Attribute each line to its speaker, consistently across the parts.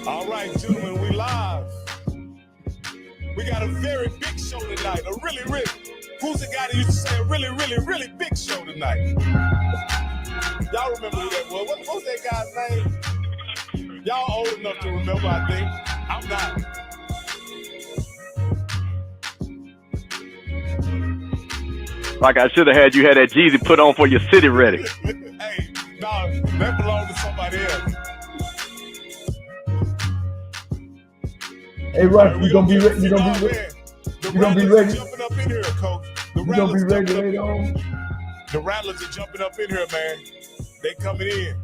Speaker 1: All right, gentlemen, we live. We got a very big show tonight. A really, who's the guy that used to say a really big show tonight? Y'all remember who that was? What was that guy's name? Y'all old enough to remember, I think. I'm not.
Speaker 2: Like I should have had you had that Jeezy put on for your city ready.
Speaker 1: Hey, no, that belonged to somebody else.
Speaker 3: Hey, Russ, you gonna be ready? You gonna be ready?
Speaker 1: You gonna be ready? Jumping up in here, Coach.
Speaker 3: You gonna be ready later on?
Speaker 1: The Rattlers are jumping up in here, man. They coming in.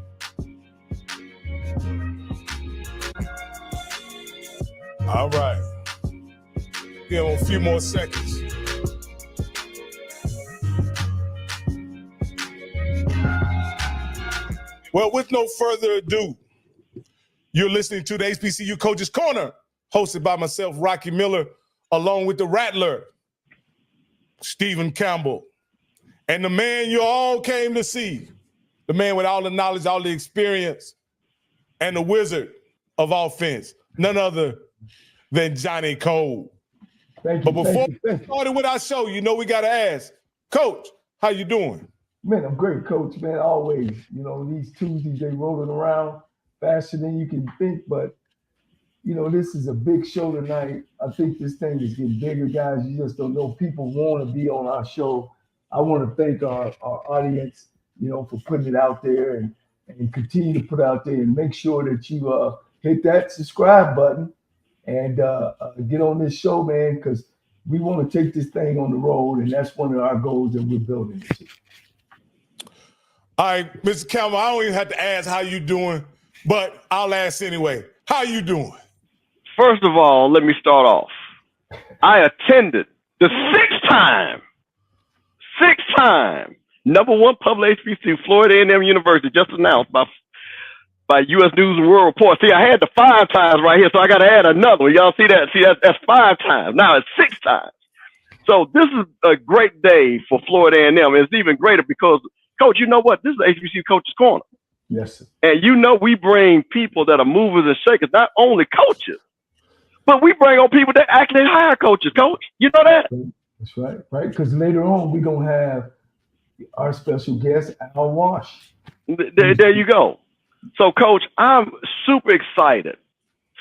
Speaker 1: All right. Give them a few more seconds. Well, with no further ado, you're listening to the HBCU Coaches Corner, hosted by myself, Rocky Miller, along with the Rattler, Stephen Campbell, and the man you all came to see, the man with all the knowledge, all the experience, and the wizard of offense, none other than Johnnie Cole.
Speaker 3: Thank you.
Speaker 1: But before we started with our show, you know we got to ask, Coach, how you doing?
Speaker 3: Man, I'm great, Coach, man, always. You know, these Tuesdays, they rolling around faster than you can think, but, you know, this is a big show tonight. I think this thing is getting bigger, guys. You just don't know. People want to be on our show. I want to thank our audience, you know, for putting it out there and continue to put out there and make sure that you hit that subscribe button and get on this show, man, because we want to take this thing on the road, and that's one of our goals that we're building this year.
Speaker 1: All right, Mr. Campbell, I don't even have to ask how you doing, but I'll ask anyway. How you doing?
Speaker 2: First of all, let me start off. I attended the six-time #1 public HBCU, Florida A&M University, just announced by U.S. News and World Report. See, I had the 5 times right here, so I got to add another one. Y'all see that? See, that's 5 times. Now it's 6 times. So this is a great day for Florida A&M. It's even greater because, Coach, you know what? This is the HBCU Coaches Corner.
Speaker 3: Yes, sir.
Speaker 2: And you know we bring people that are movers and shakers, not only coaches, but we bring on people that actually hire coaches, Coach. You know that?
Speaker 3: That's right, right? Because later on, we're going to have our special guest, Al Wash.
Speaker 2: There you go. So, Coach, I'm super excited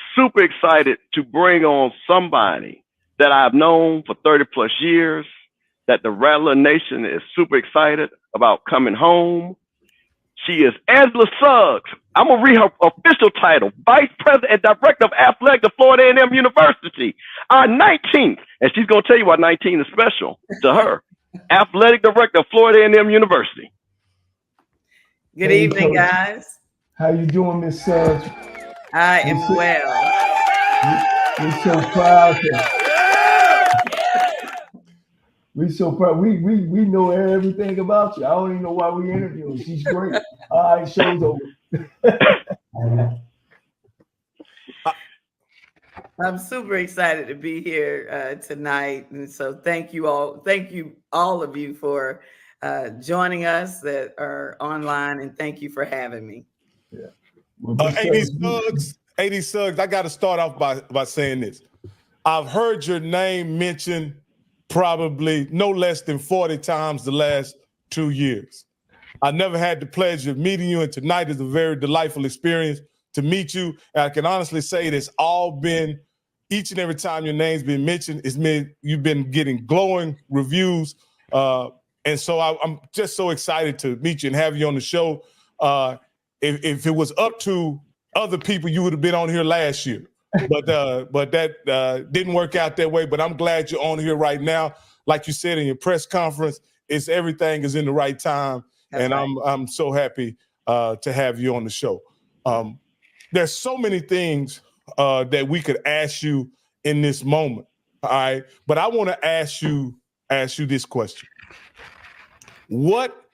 Speaker 2: to bring on somebody that I've known for 30-plus years, that the Rattler Nation is super excited about coming home. She is Angela Suggs. I'm going to read her official title, Vice President and Director of Athletics at Florida A&M University. Our 19th, and she's going to tell you why 19 is special to her, Athletic Director of Florida A&M University.
Speaker 4: Good evening, guys.
Speaker 3: How you doing, Miss Suggs?
Speaker 4: I am well.
Speaker 3: We're so proud. We're so proud. We know everything about you. I don't even know why we interviewing. She's great. All right, show's over.
Speaker 4: I'm super excited to be here tonight, and so thank you all of you for joining us that are online, and thank you for having me.
Speaker 3: Yeah.
Speaker 1: AD Suggs, I got to start off by saying this. I've heard your name mentioned probably no less than 40 times the last 2 years. I never had the pleasure of meeting you, and tonight is a very delightful experience to meet you. And I can honestly say it has all been, each and every time your name's been mentioned, you've been getting glowing reviews. And so I'm just so excited to meet you and have you on the show. If it was up to other people, you would have been on here last year. But that didn't work out that way. But I'm glad you're on here right now. Like you said in your press conference, everything is in the right time. That's and right. I'm so happy to have you on the show. There's so many things that we could ask you in this moment. All right. But I want to ask you this question. What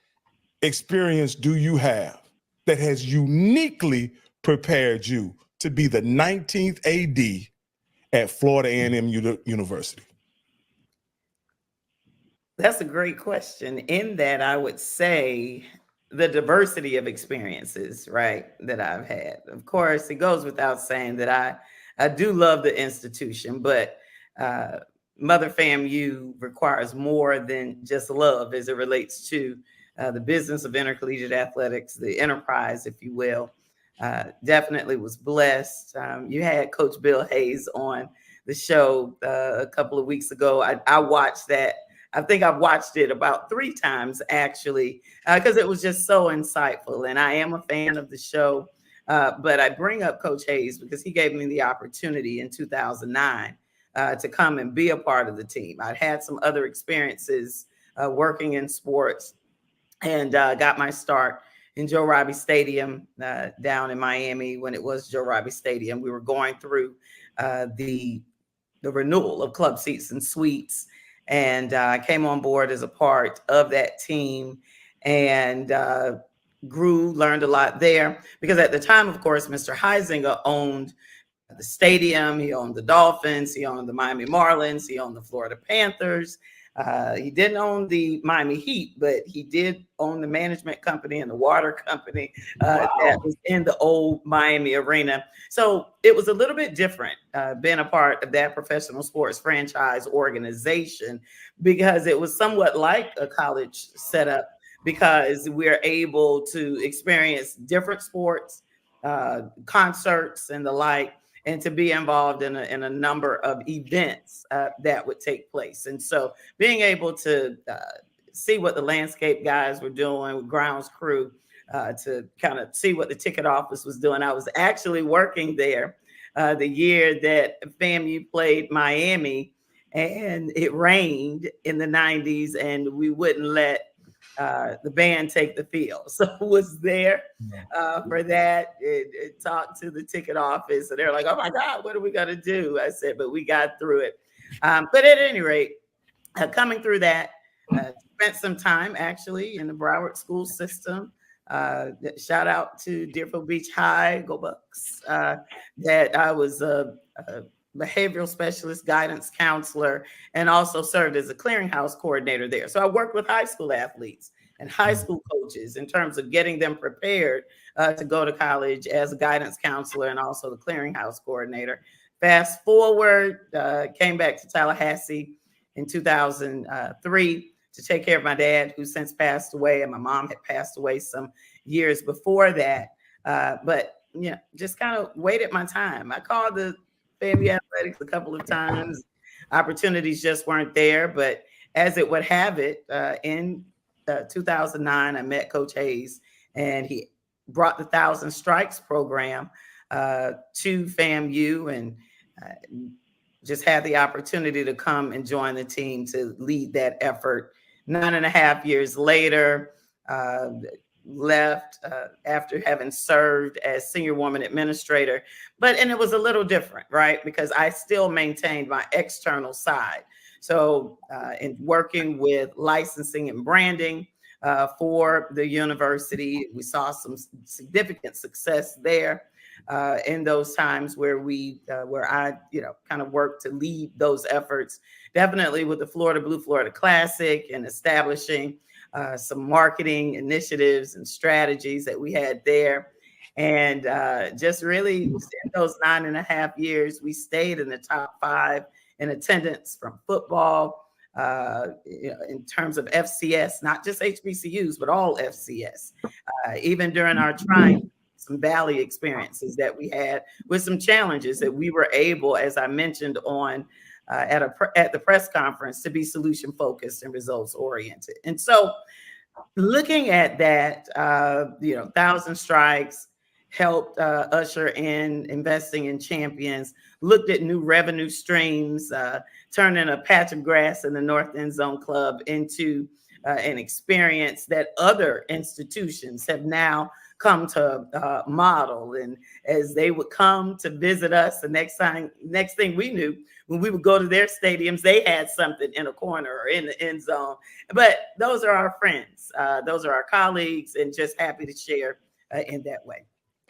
Speaker 1: experience do you have that has uniquely prepared you to be the 19th AD at Florida A&M University?
Speaker 4: That's a great question. In that, I would say the diversity of experiences, right, that I've had. Of course, it goes without saying that I do love the institution, but Mother FAMU requires more than just love as it relates to the business of intercollegiate athletics, the enterprise, if you will. Definitely was blessed. You had Coach Bill Hayes on the show a couple of weeks ago. I watched that. I think I've watched it about 3 times actually, because it was just so insightful. And I am a fan of the show. But I bring up Coach Hayes because he gave me the opportunity in 2009 to come and be a part of the team. I'd had some other experiences working in sports and got my start in Joe Robbie Stadium down in Miami when it was Joe Robbie Stadium. We were going through the renewal of club seats and suites. And I came on board as a part of that team and grew, learned a lot there. Because at the time, of course, Mr. Heisinger owned the stadium. He owned the Dolphins. He owned the Miami Marlins. He owned the Florida Panthers. He didn't own the Miami Heat, but he did own the management company and the water company that was in the old Miami arena. So it was a little bit different being a part of that professional sports franchise organization, because it was somewhat like a college setup, because we're able to experience different sports, concerts and the like, and to be involved in a number of events that would take place. And so being able to see what the landscape guys were doing with grounds crew, to kind of see what the ticket office was doing. I was actually working there the year that FAMU played Miami, and it rained in the 90s, and we wouldn't let the band take the field. So was there for that. It talked to the ticket office, and they're like, "Oh my God, what are we gonna do?" I said, "But we got through it." But at any rate, coming through that, spent some time actually in the Broward school system. Shout out to Deerfield Beach High, go Bucks. That I was a behavioral specialist, guidance counselor, and also served as a clearinghouse coordinator there. So I worked with high school athletes and high school coaches in terms of getting them prepared to go to college as a guidance counselor and also the clearinghouse coordinator. Fast forward, came back to Tallahassee in 2003 to take care of my dad, who since passed away, and my mom had passed away some years before that. But you know, just kind of waited my time. I called the FAMU Athletics a couple of times. Opportunities just weren't there. But as it would have it, in 2009, I met Coach Hayes, and he brought the 1,000 Strikes program to FAMU, and just had the opportunity to come and join the team to lead that effort. 9.5 years later, left after having served as senior woman administrator. And it was a little different, right? Because I still maintained my external side. So in working with licensing and branding for the university, we saw some significant success there in those times where I kind of worked to lead those efforts. Definitely with the Florida Blue Florida Classic and establishing some marketing initiatives and strategies that we had there. And just really in those 9.5 years, we stayed in the top 5 in attendance from football, in terms of FCS, not just HBCUs, but all FCS. Even during our trying some valley experiences that we had with some challenges that we were able, as I mentioned on at the press conference, to be solution focused and results oriented. And so looking at that, 1,000 Strikes helped usher in investing in champions, looked at new revenue streams, turning a patch of grass in the North End Zone Club into an experience that other institutions have now come to model. And as they would come to visit us, the next thing we knew, when we would go to their stadiums, they had something in a corner or in the end zone. But those are our friends. Those are our colleagues, and just happy to share in that way.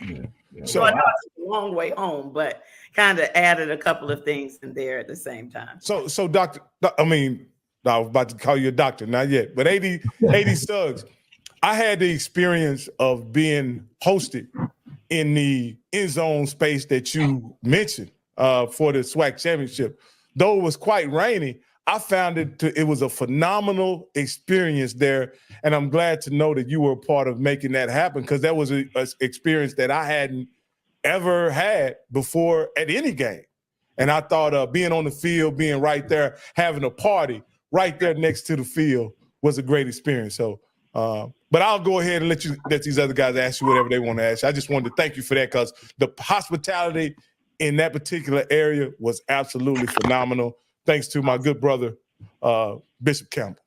Speaker 3: Yeah.
Speaker 4: So I know it's a long way home, but kind of added a couple of things in there at the same time.
Speaker 1: So Doctor, I was about to call you a doctor, not yet, but AD Suggs, I had the experience of being hosted in the end zone space that you mentioned for the SWAC championship. Though it was quite rainy, I found it was a phenomenal experience there. And I'm glad to know that you were a part of making that happen, because that was an experience that I hadn't ever had before at any game. And I thought being on the field, being right there, having a party right there next to the field was a great experience. So, but I'll go ahead and let these other guys ask you whatever they want to ask you. I just wanted to thank you for that, because the hospitality in that particular area was absolutely phenomenal. Thanks to my good brother, Bishop Campbell.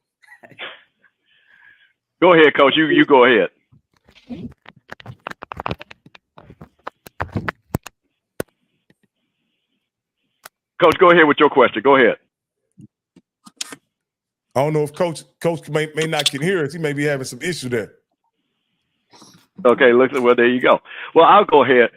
Speaker 2: Go ahead, Coach. You go ahead. Coach, go ahead with your question. Go ahead.
Speaker 1: I don't know if Coach may not can hear us. He may be having some issue there.
Speaker 2: Okay, well, there you go. Well, I'll go ahead.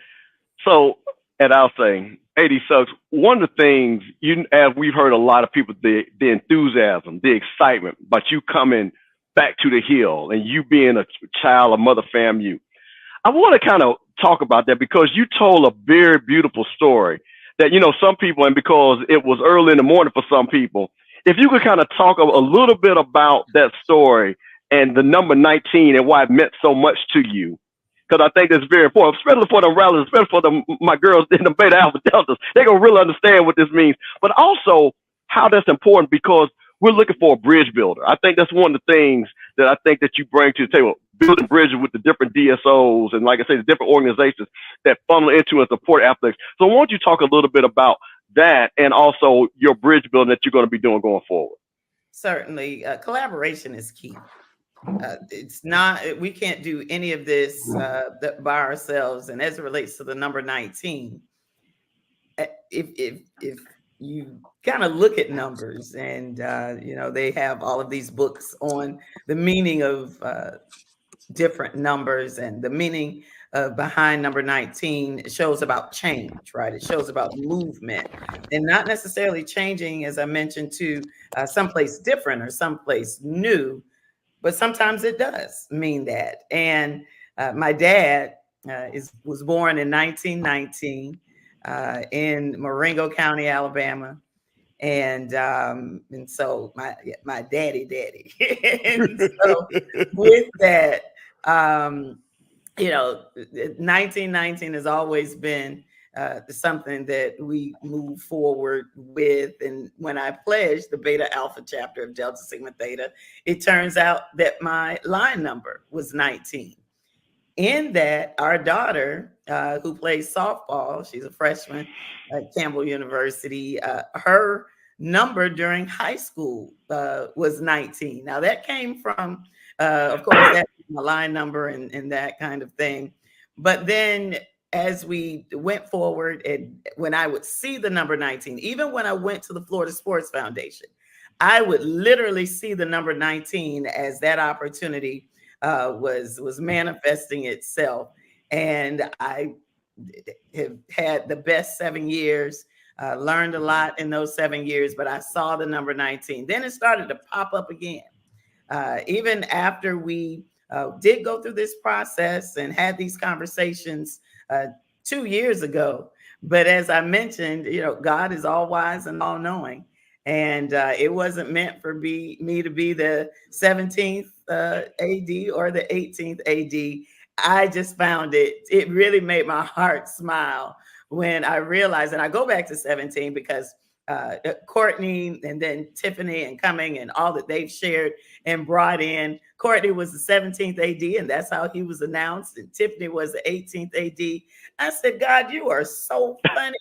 Speaker 2: So, and I'll say, AD Suggs, one of the things, as we've heard a lot of people, the enthusiasm, the excitement, but you coming back to the hill and you being a child of Mother FAMU. I want to kind of talk about that, because you told a very beautiful story that, some people, and because it was early in the morning for some people, if you could kind of talk a little bit about that story and the number 19 and why it meant so much to you. Because I think that's very important, especially for the rallies, especially for my girls in the Beta Alpha Deltas. They're going to really understand what this means, but also how that's important, because we're looking for a bridge builder. I think that's one of the things that I think that you bring to the table, building bridges with the different DSOs and, like I say, the different organizations that funnel into and support athletics. So why don't you talk a little bit about that and also your bridge building that you're going to be doing going forward?
Speaker 4: Certainly. Collaboration is key. It's not, we can't do any of this by ourselves. And as it relates to the number 19, if you kind of look at numbers and, they have all of these books on the meaning of different numbers, and the meaning behind number 19, it shows about change, right? It shows about movement, and not necessarily changing, as I mentioned, to someplace different or someplace new, but sometimes it does mean that. And my dad was born in 1919 in Marengo County, Alabama. And so my daddy. And so with that, 1919 has always been something that we move forward with. And when I pledged the Beta Alpha chapter of Delta Sigma Theta, it turns out that my line number was 19. In that, our daughter, who plays softball, she's a freshman at Campbell University, her number during high school was 19. Now that came from, of course, that's my line number and that kind of thing. But then as we went forward, and when I would see the number 19, even when I went to the Florida Sports Foundation, I would literally see the number 19 as that opportunity was manifesting itself. And I have had the best 7 years, learned a lot in those 7 years, but I saw the number 19. Then it started to pop up again. Even after we did go through this process and had these conversations 2 years ago. But as I mentioned, God is all wise and all knowing. And it wasn't meant for me to be the 17th AD or the 18th AD. I just found it really made my heart smile when I realized, and I go back to 17 because Courtney and then Tiffany and Cumming and all that they've shared and brought in. Courtney was the 17th AD, and that's how he was announced. And Tiffany was the 18th AD. I said, God, you are so funny.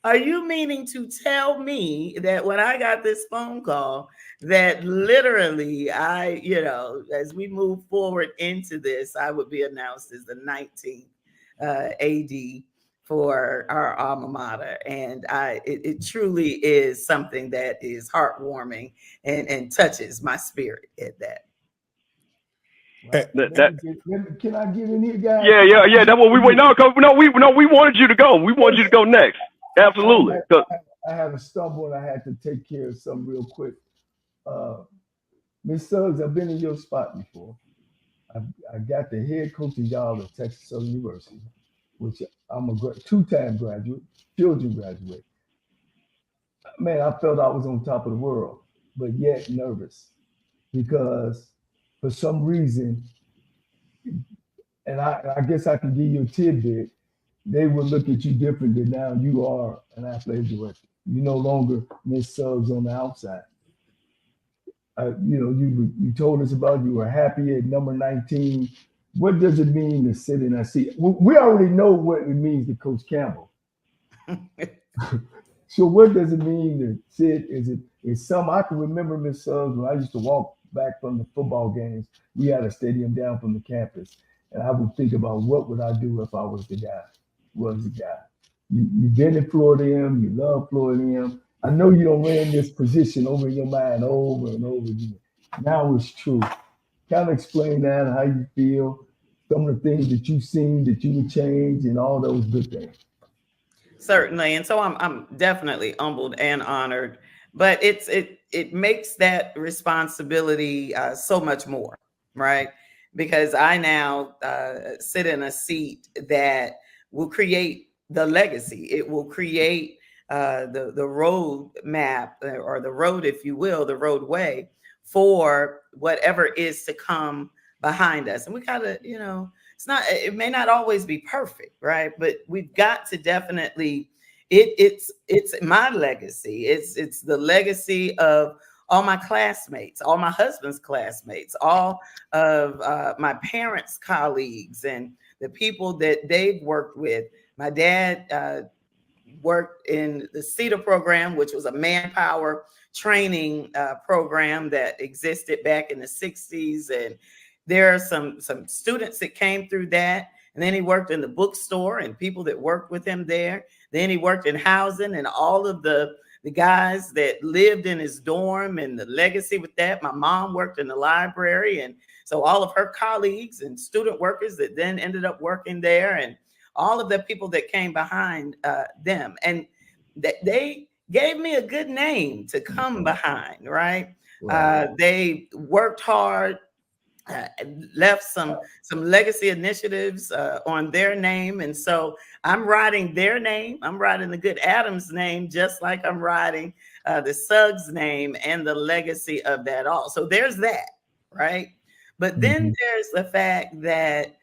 Speaker 4: Are you meaning to tell me that when I got this phone call that literally as we move forward into this, I would be announced as the 19th AD for our alma mater? And it truly is something that is heartwarming and touches my spirit at that.
Speaker 3: Can I get in here, guys?
Speaker 2: Yeah. That's what we wait. No, we wanted you to go. We wanted you to go next. Absolutely.
Speaker 3: I had a stumble and I had to take care of something real quick. Ms. Suggs, I've been in your spot before. I got the head coaching job at Texas Southern University, which I'm a two-time graduate, children graduate. Man, I felt I was on top of the world, but yet nervous because for some reason, and I guess I can give you a tidbit, they will look at you different than now you are an athletic director. You no longer Miss Suggs on the outside. You told us about you were happy at number 19. What does it mean to sit in a seat? We already know what it means to Coach Campbell. So what does it mean to sit? Is some I can remember Miss Suggs when I used to walk back from the football games. We had a stadium down from the campus, and I would think about what would I do if I was the guy. You've been in Florida A&M, you love Florida A&M. I know you don't ran this position over in your mind over and over again. Now it's true. Kind of explain that, how you feel, some of the things that you've seen that you would change, and all those good things.
Speaker 4: Certainly, and so I'm definitely humbled and honored, but it makes that responsibility so much more, right? Because I now sit in a seat that will create the legacy. It will create the road map, or the road, if you will, the roadway for whatever is to come behind us. And we gotta, it may not always be perfect, right? But we've got to definitely, it's my legacy. It's the legacy of all my classmates, all my husband's classmates, all of my parents' colleagues, and the people that they've worked with. My dad worked in the CETA program, which was a manpower training program that existed back in the 60s. And there are some students that came through that. And then he worked in the bookstore and people that worked with him there. Then he worked in housing, and all of the guys that lived in his dorm, and the legacy with that. My mom worked in the library. And so all of her colleagues and student workers that then ended up working there, and all of the people that came behind them. And they gave me a good name to come behind, right? They worked hard, left some legacy initiatives on their name. And so I'm writing their name. I'm writing the Good Adams name, just like I'm writing the Suggs name and the legacy of that all. So there's that, right? But then there's the fact that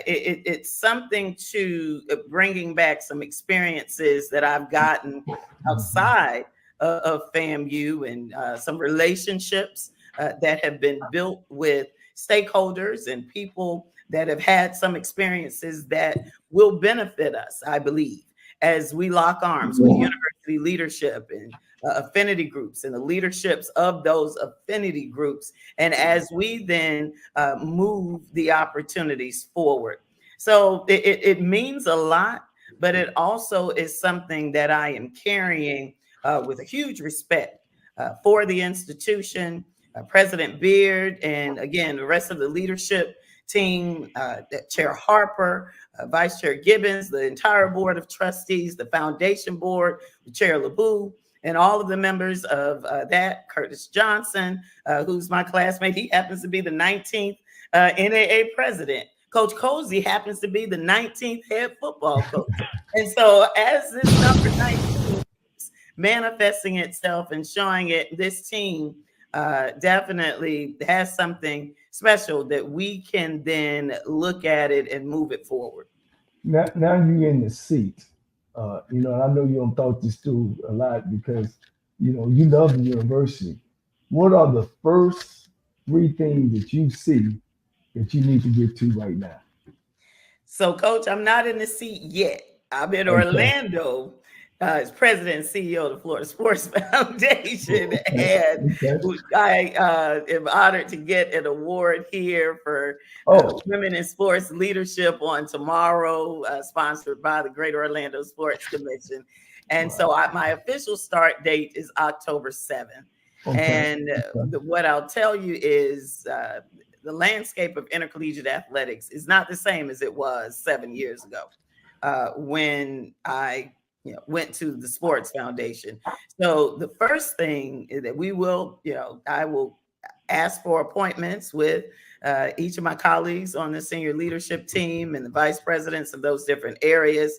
Speaker 4: it's something to bringing back some experiences that I've gotten outside of FAMU, and some relationships that have been built with stakeholders and people that have had some experiences that will benefit us, I believe, as we lock arms with university leadership and affinity groups and the leaderships of those affinity groups. And as we then move the opportunities forward. So it means a lot, but it also is something that I am carrying with a huge respect for the institution, President Beard, and again, the rest of the leadership team, Chair Harper, Vice Chair Gibbons, the entire board of trustees, the foundation board, Chair LeBou, and all of the members of that, Curtis Johnson, who's my classmate. He happens to be the 19th NAA president. Coach Cozy happens to be the 19th head football coach. And so as this number 19 is manifesting itself and showing it, this team definitely has something special that we can then look at it and move it forward.
Speaker 3: Now you're in the seat. I know you don't talk this through a lot because, you love the university. What are the first 3 things that you see that you need to get to right now?
Speaker 4: So, Coach, I'm not in the seat yet. I'm in Orlando as president and CEO of the Florida Sports Foundation. And I am honored to get an award here for Women in Sports Leadership on tomorrow, sponsored by the Greater Orlando Sports Commission. And so my official start date is October 7th. And what I'll tell you is the landscape of intercollegiate athletics is not the same as it was 7 years ago when I went to the Sports Foundation. So the first thing is that we will, I will ask for appointments with each of my colleagues on the senior leadership team and the vice presidents of those different areas,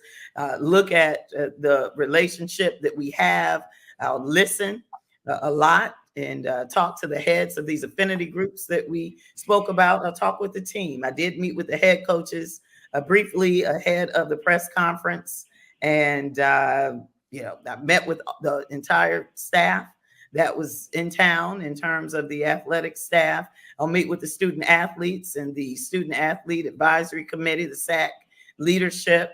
Speaker 4: look at the relationship that we have. I'll listen a lot and talk to the heads of these affinity groups that we spoke about. I'll talk with the team. I did meet with the head coaches briefly ahead of the press conference. And, I met with the entire staff that was in town in terms of the athletic staff. I'll meet with the student athletes and the Student Athlete Advisory Committee, the SAC leadership,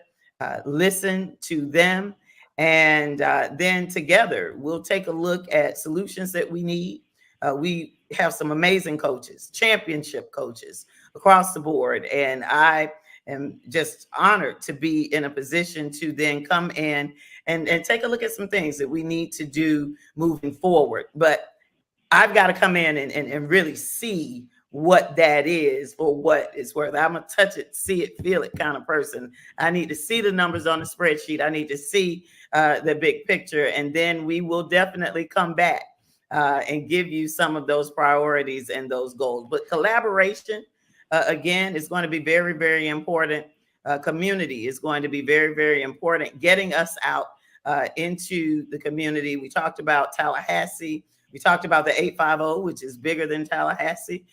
Speaker 4: listen to them. And then together, we'll take a look at solutions that we need. We have some amazing coaches, championship coaches across the board. And I am just honored to be in a position to then come in and take a look at some things that we need to do moving forward. But I've got to come in and really see what that is for what it's worth. I'm a touch it, see it, feel it kind of person. I need to see the numbers on the spreadsheet. I need to see the big picture. And then we will definitely come back and give you some of those priorities and those goals. But collaboration, again, is going to be very, very important. Community is going to be very, very important. Getting us out into the community. We talked about Tallahassee. We talked about the 850, which is bigger than Tallahassee.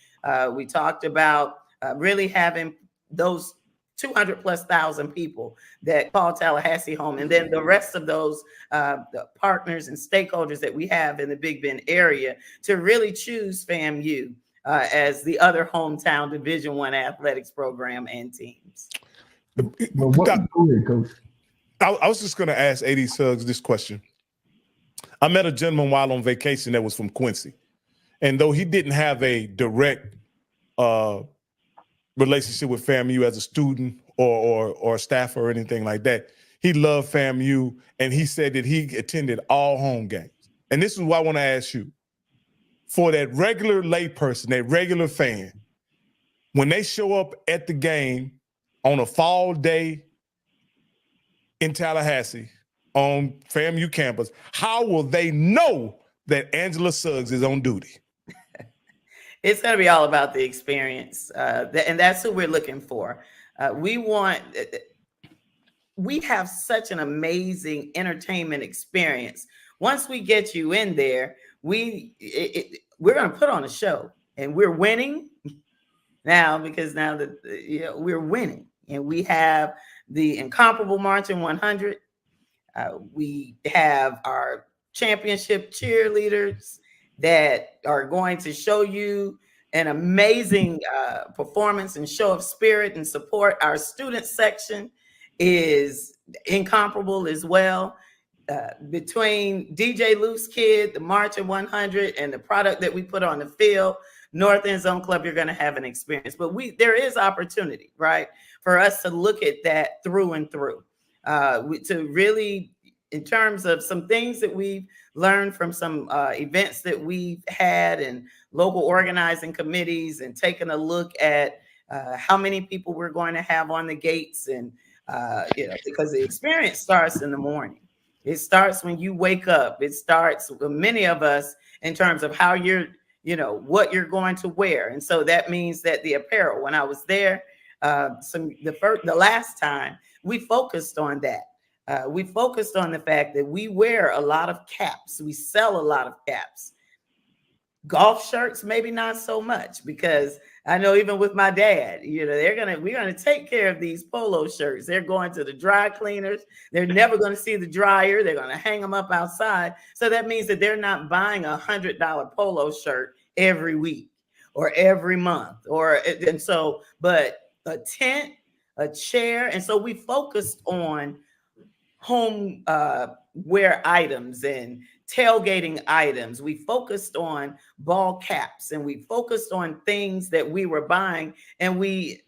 Speaker 4: We talked about really having those 200,000+ people that call Tallahassee home. And then the rest of those the partners and stakeholders that we have in the Big Bend area to really choose FAMU as the other hometown Division I athletics program and teams.
Speaker 3: Well, go ahead, Coach.
Speaker 1: I was just going to ask AD Suggs this question. I met a gentleman while on vacation that was from Quincy. And though he didn't have a direct relationship with FAMU as a student or a staffer or anything like that, he loved FAMU, and he said that he attended all home games. And this is what I want to ask you. For that regular layperson, that regular fan, when they show up at the game on a fall day in Tallahassee on FAMU campus, how will they know that Angela Suggs is on duty?
Speaker 4: It's going to be all about the experience, and that's who we're looking for. We have such an amazing entertainment experience. Once we get you in there, we're going to put on a show, and we're winning now because now that we're winning, and we have the incomparable Marching 100. We have our championship cheerleaders that are going to show you an amazing performance and show of spirit and support. Our student section is incomparable as well. Between DJ Loose Kid, the Marching 100, and the product that we put on the field, North End Zone Club, you're going to have an experience. But there is opportunity, right, for us to look at that through and through, to really, in terms of some things that we've learned from some events that we've had and local organizing committees, and taking a look at how many people we're going to have on the gates. And, because the experience starts in the morning. It starts when you wake up. It starts with many of us in terms of how what you're going to wear. And so that means that the apparel, when I was there, the last time, we focused on that. We focused on the fact that we wear a lot of caps. We sell a lot of caps. Golf shirts, maybe not so much, because I know even with my dad, we're gonna take care of these polo shirts. They're going to the dry cleaners. They're never going to see the dryer. They're going to hang them up outside. So that means that they're not buying a $100 polo shirt every week or every month, but a tent, a chair. And so we focused on home wear items and tailgating items. We focused on ball caps, and we focused on things that we were buying, and we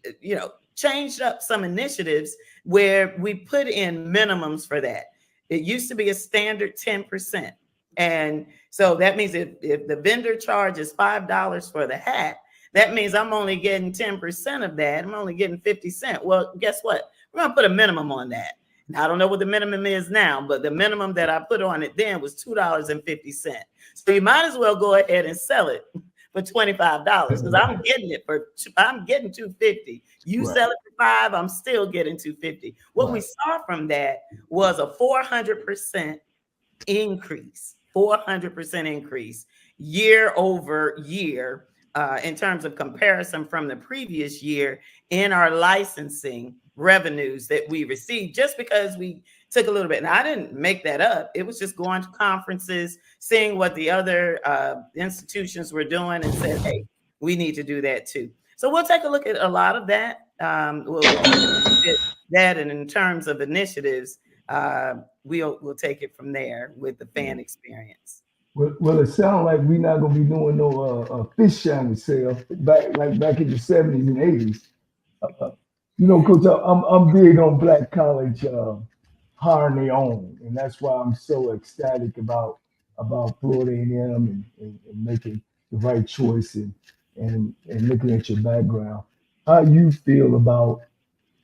Speaker 4: changed up some initiatives where we put in minimums for that. It used to be a standard 10%. And so that means if the vendor charges $5 for the hat, that means I'm only getting 10% of that. I'm only getting 50 cents. Well, guess what? We're going to put a minimum on that. I don't know what the minimum is now, but the minimum that I put on it then was $2.50. So you might as well go ahead and sell it for $25 because I'm getting $250. You
Speaker 3: Right.
Speaker 4: sell it for $5, I'm still getting $250. What we saw from that was a 400% increase, 400% increase year over year in terms of comparison from the previous year in our licensing revenues that we received, just because we took a little bit. And I didn't make that up. It was just going to conferences, seeing what the other institutions were doing and said, hey, we need to do that too. So we'll take a look at a lot of that. We'll take a look at that, and in terms of initiatives, we'll take it from there with the fan experience.
Speaker 3: Well, it sounds like we're not gonna be doing no fish shining sale back in the 70s and 80s. You know, Coach, I'm big on black college hiring their own, and that's why I'm so ecstatic about Florida A&M and making the right choice and looking at your background. How you feel about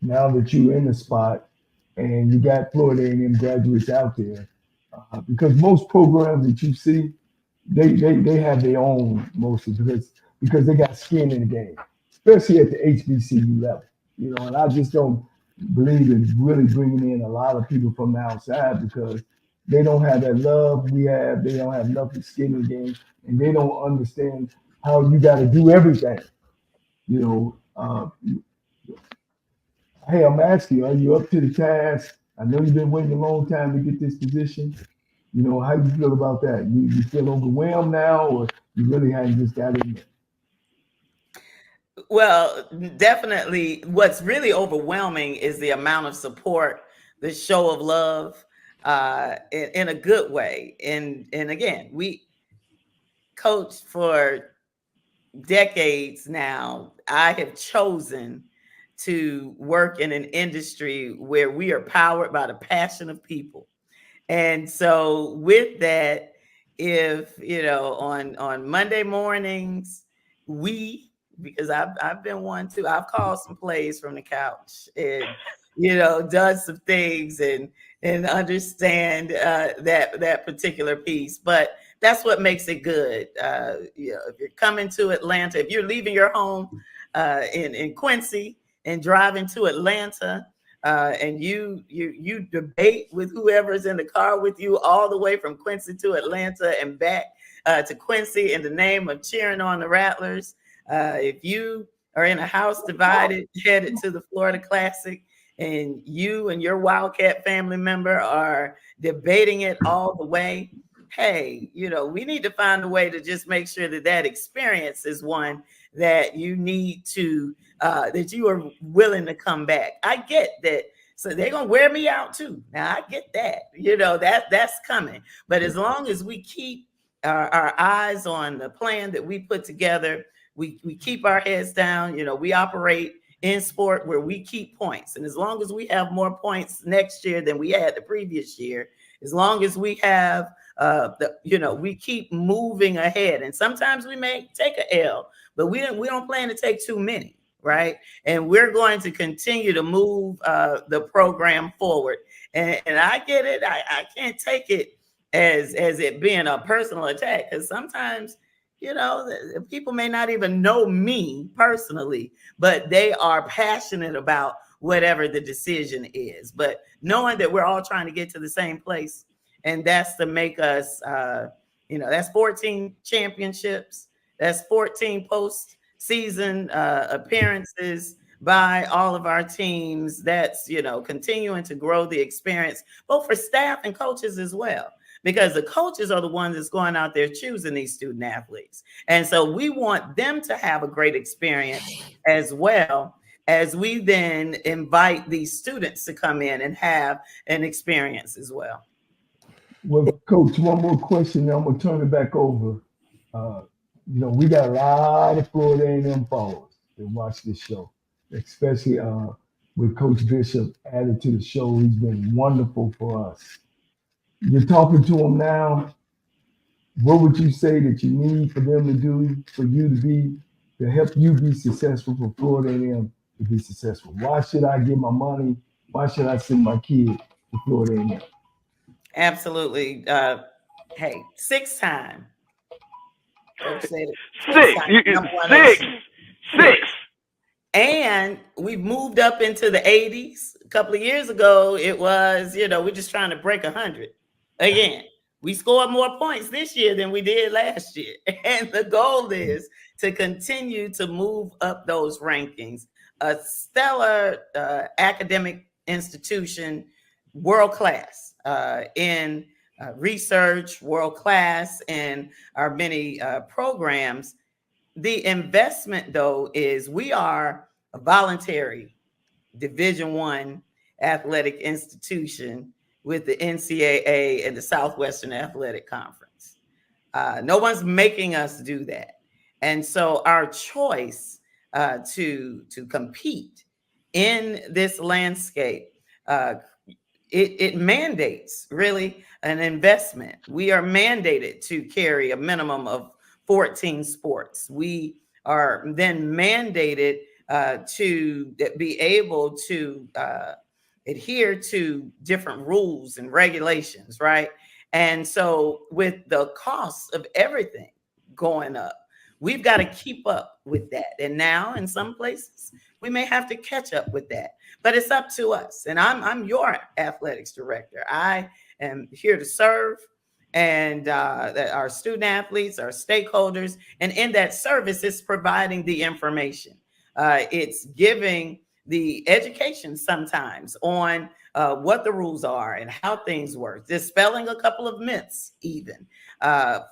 Speaker 3: now that you're in the spot and you got Florida A&M graduates out there? Because most programs that you see, they have their own mostly because they got skin in the game, especially at the HBCU level. You know, and I just don't believe in really bringing in a lot of people from the outside because they don't have that love we have. They don't have enough skin in the game, and they don't understand how you got to do everything. You know, hey, I'm asking you, are you up to the task? I know you've been waiting a long time to get this position. You know, how you feel about that? You feel overwhelmed now, or you really haven't just got in there?
Speaker 4: Well, definitely what's really overwhelming is the amount of support, the show of love, in a good way. And again, we coach for decades now. I have chosen to work in an industry where we are powered by the passion of people. And so with that, if, you know, on Monday mornings, because I've been one too, I've called some plays from the couch and, you know, done some things and understand that particular piece. But that's what makes it good. You know, if you're coming to Atlanta, if you're leaving your home in Quincy and driving to Atlanta, and you debate with whoever's in the car with you all the way from Quincy to Atlanta and back to Quincy in the name of cheering on the Rattlers. If you are in a house divided, headed to the Florida Classic, and you and your Wildcat family member are debating it all the way, hey, you know, we need to find a way to just make sure that experience is one that you need to, that you are willing to come back. I get that. So they're going to wear me out too. Now I get that, you know, that's coming. But as long as we keep our eyes on the plan that we put together, we keep our heads down, you know, we operate in sport where we keep points. And as long as we have more points next year than we had the previous year, as long as we have, you know, we keep moving ahead. And sometimes we may take a L, but we don't plan to take too many, right? And we're going to continue to move the program forward. And I get it. I can't take it as it being a personal attack, because sometimes, you know, people may not even know me personally, but they are passionate about whatever the decision is. But knowing that we're all trying to get to the same place, and that's to make us, you know, that's 14 championships, that's 14 postseason appearances by all of our teams. That's, you know, continuing to grow the experience, both for staff and coaches as well. Because the coaches are the ones that's going out there choosing these student athletes. And so we want them to have a great experience as well, as we then invite these students to come in and have an experience as well.
Speaker 3: Well, Coach, one more question, then I'm going to turn it back over. You know, we got a lot of Florida A&M followers that watch this show, especially with Coach Bishop added to the show. He's been wonderful for us. You're talking to them now. What would you say that you need for them to do for you to help you be successful, for Florida A&M to be successful? Why should I give my money? Why should I send my kid to Florida A&M?
Speaker 4: Absolutely. Hey, 6-time Coach said it.
Speaker 2: Six.
Speaker 4: And we've moved up into the 80s. A couple of years ago, it was, we're just trying to break 100 again. We scored more points this year than we did last year. And the goal is to continue to move up those rankings. A stellar academic institution, world class in research, world class in our many programs. The investment, though, is we are a voluntary Division I athletic institution with the NCAA and the Southwestern Athletic Conference. No one's making us do that. And so our choice to compete in this landscape, it mandates really an investment. We are mandated to carry a minimum of 14 sports. We are then mandated to be able to adhere to different rules and regulations, right? And so with the cost of everything going up, we've got to keep up with that. And now in some places, we may have to catch up with that, but it's up to us. And I'm your athletics director. I am here to serve and our student athletes, our stakeholders. And in that service, it's providing the information. It's giving the education sometimes on what the rules are and how things work, dispelling a couple of myths even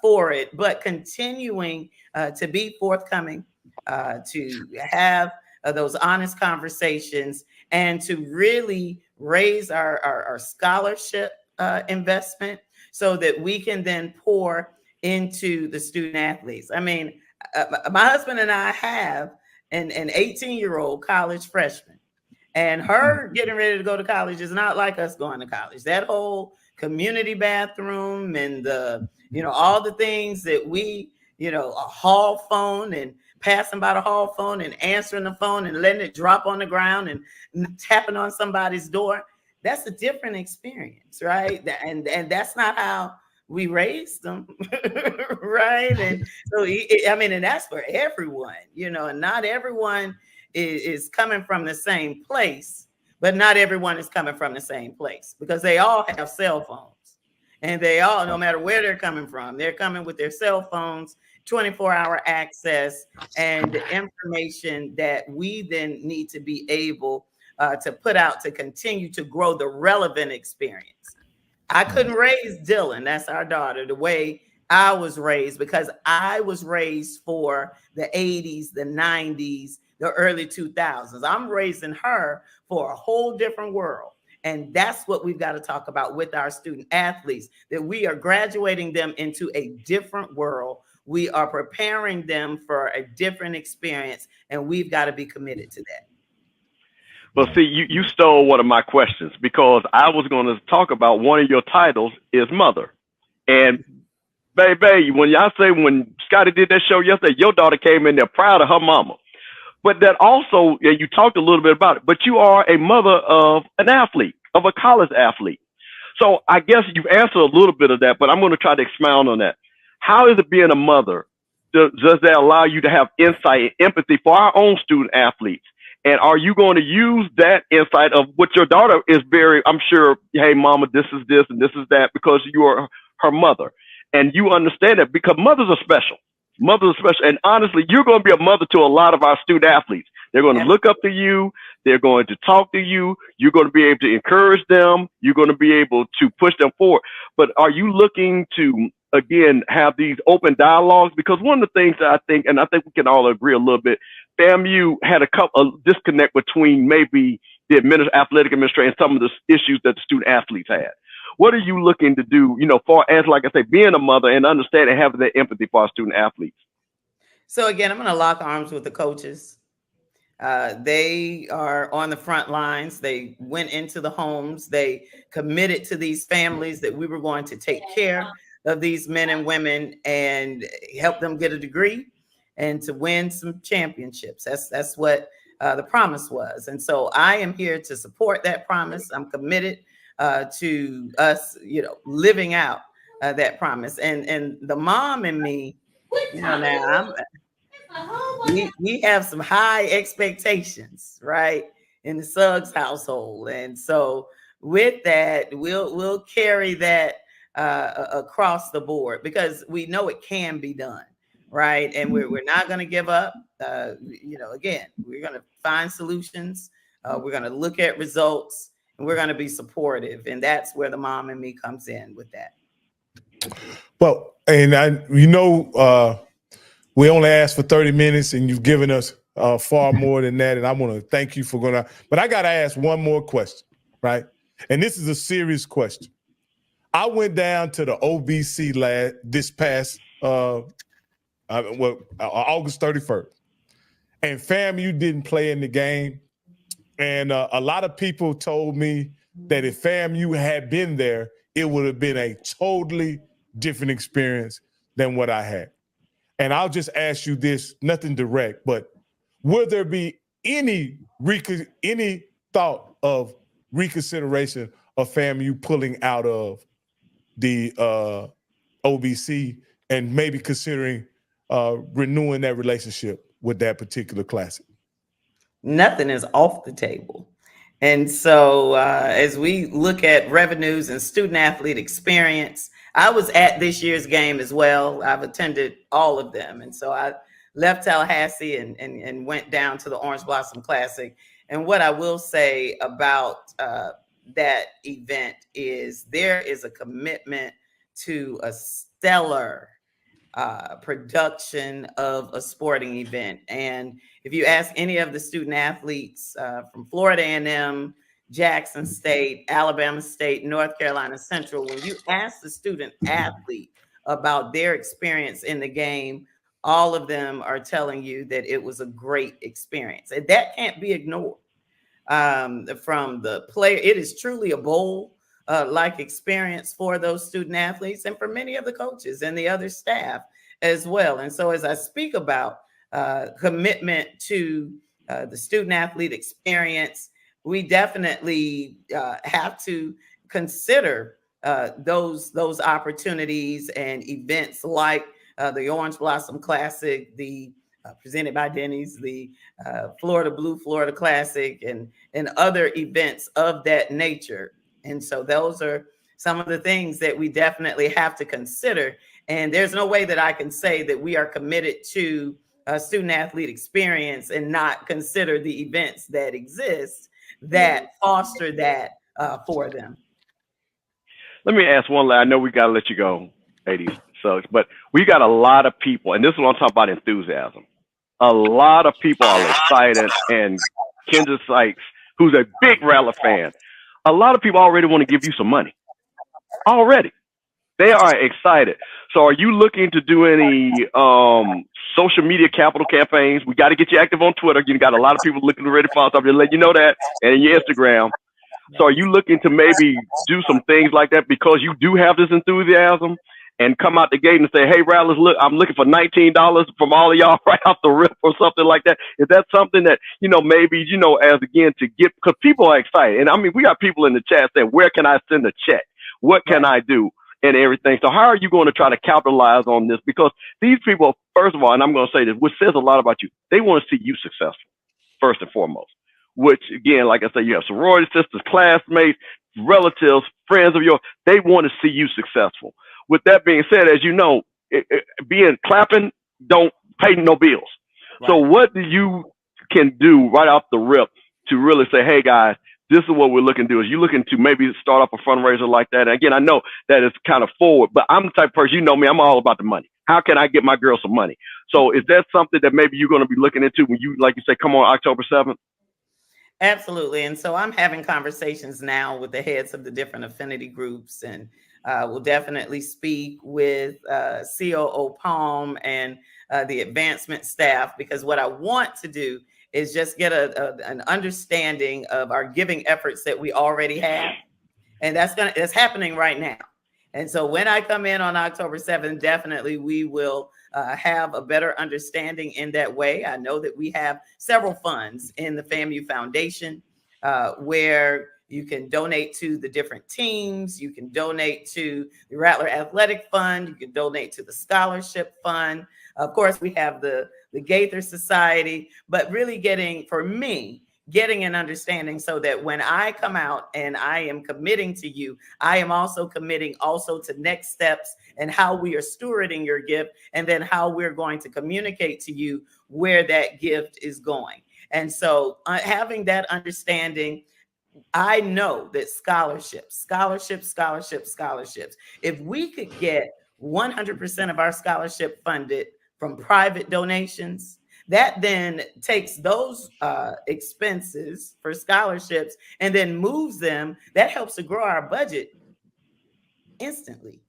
Speaker 4: for it, but continuing to be forthcoming, to have those honest conversations and to really raise our scholarship investment so that we can then pour into the student athletes. I mean, my husband and I have an 18-year-old college freshman, and her getting ready to go to college is not like us going to college. That whole community bathroom and all the things that we, a hall phone and passing by the hall phone and answering the phone and letting it drop on the ground and tapping on somebody's door. That's a different experience, right? And that's not how we raised them, right? And so, and that's for everyone, and not everyone is coming from the same place, but not everyone is coming from the same place because they all have cell phones and they all, no matter where they're coming from, they're coming with their cell phones, 24-hour access and the information that we then need to be able to put out to continue to grow the relevant experience. I couldn't raise Dylan, that's our daughter, the way I was raised because I was raised for the 80s, the 90s, the early 2000s. I'm raising her for a whole different world. And that's what we've got to talk about with our student athletes, that we are graduating them into a different world. We are preparing them for a different experience, and we've got to be committed to that.
Speaker 2: Well, see, you stole one of my questions because I was going to talk about one of your titles is mother. And baby, when Scotty did that show yesterday, your daughter came in there proud of her mama. But that also, and you talked a little bit about it, but you are a mother of an athlete, of a college athlete. So I guess you've answered a little bit of that, but I'm going to try to expound on that. How is it being a mother? Does that allow you to have insight and empathy for our own student athletes? And are you going to use that insight of what your daughter is very, I'm sure, hey, mama, this is this and this is that because you are her mother. And you understand that because mothers are special. Mothers are special. And honestly, you're going to be a mother to a lot of our student athletes. They're going to look up to you. They're going to talk to you. You're going to be able to encourage them. You're going to be able to push them forward. But are you looking to, again, have these open dialogues? Because one of the things that I think we can all agree a little bit, FAMU had a disconnect between maybe the athletic administration and some of the issues that the student athletes had. What are you looking to do, far as, like I say, being a mother and understanding, having that empathy for our student athletes?
Speaker 4: So again, I'm going to lock arms with the coaches. They are on the front lines. They went into the homes. They committed to these families that we were going to take care of these men and women and help them get a degree and to win some championships. That's what the promise was. And so I am here to support that promise. I'm committed to us, living out that promise. And the mom in me You know, now we have some high expectations, right, in the Suggs household, and so with that, we'll carry that across the board because we know it can be done, right, and we're not going to give up. You know, again, we're going to find solutions. We're going to look at results, and we're going to be supportive, and that's where the mom and me comes in with that.
Speaker 1: Well, and we only asked for 30 minutes, and you've given us far more than that. And I want to thank you for going to. But I got to ask one more question, right? And this is a serious question. I went down to the OVC this past August 31st, and FAMU didn't play in the game. And a lot of people told me that if FAMU had been there, it would have been a totally different experience than what I had. And I'll just ask you this, nothing direct, but will there be any thought of reconsideration of FAMU pulling out of the OVC and maybe considering renewing that relationship with that particular classic?
Speaker 4: Nothing is off the table. And so as we look at revenues and student athlete experience, I was at this year's game as well. I've attended all of them. And so I left Tallahassee and went down to the Orange Blossom Classic. And what I will say about that event is there is a commitment to a stellar production of a sporting event. And if you ask any of the student athletes from Florida A&M, Jackson State, Alabama State, North Carolina Central, when you ask the student athlete about their experience in the game, all of them are telling you that it was a great experience. And that can't be ignored from the player. It is truly a bowl like experience for those student athletes and for many of the coaches and the other staff as well. And so as I speak about commitment to the student athlete experience, we definitely have to consider those opportunities and events like the Orange Blossom Classic, the presented by Denny's, the Florida Blue Florida Classic, and other events of that nature. And so those are some of the things that we definitely have to consider. And there's no way that I can say that we are committed to a student athlete experience and not consider the events that exist that foster that for them.
Speaker 2: Let me ask one last. I know we got to let you go, 80s Suggs, but we got a lot of people, and this is what I'm talking about, enthusiasm. A lot of people are excited, and Kendra Sykes, who's a big Rattler fan, a lot of people already want to give you some money. Already. They are excited. So are you looking to do any social media capital campaigns? We got to get you active on Twitter. You got a lot of people looking ready for us. I'm just letting you know that, and your Instagram. So are you looking to maybe do some things like that because you do have this enthusiasm and come out the gate and say, hey, Rattlers, look, I'm looking for $19 from all of y'all right off the rip or something like that? Is that something that, maybe, as again to get, because people are excited. And I mean, we got people in the chat saying, where can I send a check? What can I do? And everything. So how are you going to try to capitalize on this? Because these people, first of all, and I'm going to say this, which says a lot about you, they want to see you successful, first and foremost. Which, again, like I said, you have sorority sisters, classmates, relatives, friends of yours. They want to see you successful. With that being said, as you know, clapping don't pay no bills. Right. So what do you can do right off the rip to really say, hey, guys, this is what we're looking to do. Is you looking to maybe start off a fundraiser like that? And again, I know that it's kind of forward, but I'm the type of person, you know me, I'm all about the money. How can I get my girl some money? So is that something that maybe you're going to be looking into when you, like you say, come on October 7th?
Speaker 4: Absolutely. And so I'm having conversations now with the heads of the different affinity groups, and we'll definitely speak with COO Palm and the advancement staff, because what I want to do is just get an understanding of our giving efforts that we already have. And that's happening right now. And so when I come in on October 7th, definitely we will have a better understanding in that way. I know that we have several funds in the FAMU Foundation where you can donate to the different teams. You can donate to the Rattler Athletic Fund. You can donate to the Scholarship Fund. Of course, we have the Gaither Society, but really getting an understanding so that when I come out and I am committing to you, I am also committing also to next steps and how we are stewarding your gift, and then how we're going to communicate to you where that gift is going. And so having that understanding, I know that scholarships, if we could get 100% of our scholarship funded from private donations, that then takes those expenses for scholarships and then moves them. That helps to grow our budget instantly,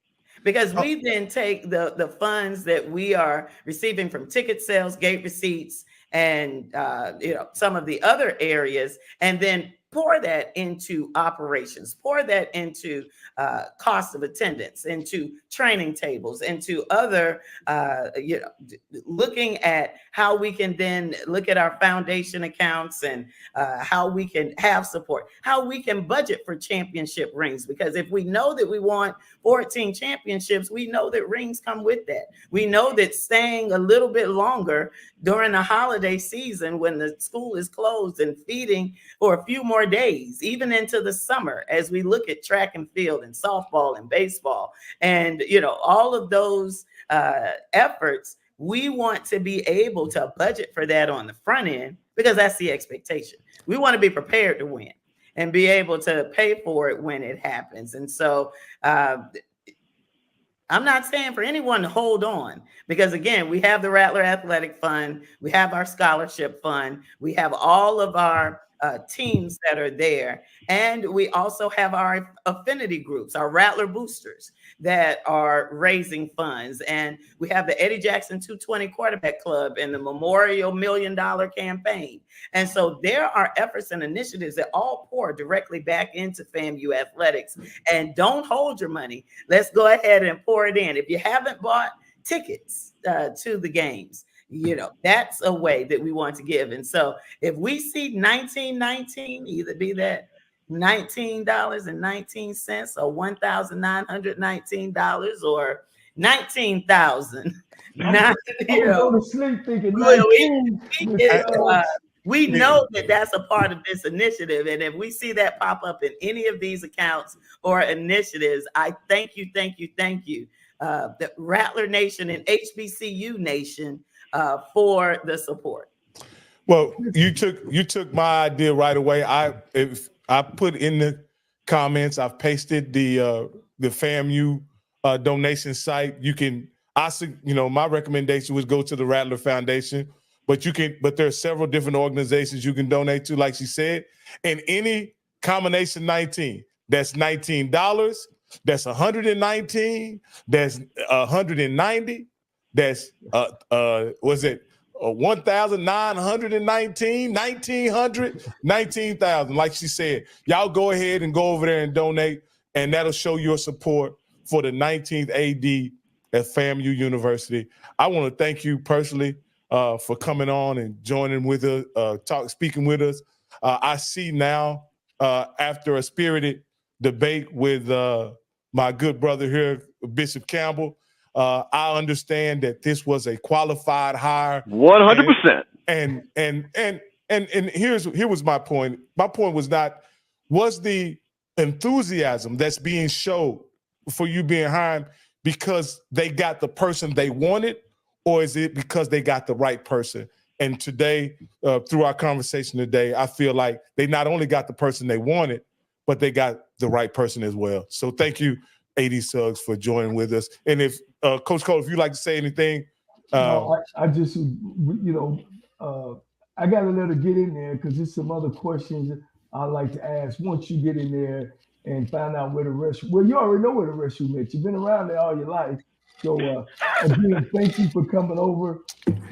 Speaker 4: because we then take the funds that we are receiving from ticket sales, gate receipts, and some of the other areas, and then pour that into operations, pour that into cost of attendance, into training tables, into other, looking at how we can then look at our foundation accounts and how we can have support, how we can budget for championship rings. Because if we know that we want 14 championships, we know that rings come with that. We know that staying a little bit longer during the holiday season when the school is closed and feeding for a few more days, even into the summer, as we look at track and field and softball and baseball and all of those efforts, we want to be able to budget for that on the front end, because that's the expectation. We want to be prepared to win and be able to pay for it when it happens. And so I'm not saying for anyone to hold on, because again, we have the Rattler Athletic Fund, we have our scholarship fund, we have all of our teams that are there, and we also have our affinity groups, our Rattler boosters that are raising funds, and we have the Eddie Jackson 220 Quarterback Club and the Memorial $1 Million Campaign. And so there are efforts and initiatives that all pour directly back into FAMU athletics. And don't hold your money. Let's go ahead and pour it in. If you haven't bought tickets to the games, that's a way that we want to give. And so if we see 1919, either be that $19.19 or $1,919 or 19,000.
Speaker 3: Go to sleep thinking
Speaker 4: we know that that's a part of this initiative. And if we see that pop up in any of these accounts or initiatives, I thank you, the Rattler Nation and HBCU Nation for the support.
Speaker 1: Well, you took my idea right away. I put in the comments, I've pasted the FAMU donation site. My recommendation was go to the Rattler Foundation, but there are several different organizations you can donate to, like she said, and any combination 19, that's $19, that's 119, that's 190, that's 1,919, 1,900, 19,000. Like she said, y'all go ahead and go over there and donate, and that'll show your support for the 19th AD at FAMU University. I want to thank you personally for coming on and joining with us, speaking with us. I see now, after a spirited debate with my good brother here, Bishop Campbell, I understand that this was a qualified hire.
Speaker 2: 100%.
Speaker 1: And here was my point. My point was the enthusiasm that's being showed for you being hired because they got the person they wanted, or is it because they got the right person? And today, through our conversation today, I feel like they not only got the person they wanted, but they got the right person as well. So thank you, AD Suggs, for joining with us. And if Coach Cole, if you'd like to say anything.
Speaker 3: I just, I got to let her get in there because there's some other questions I'd like to ask once you get in there and find out where the restroom. Well, you already know where the restroom is. You've been around there all your life. So again, thank you for coming over.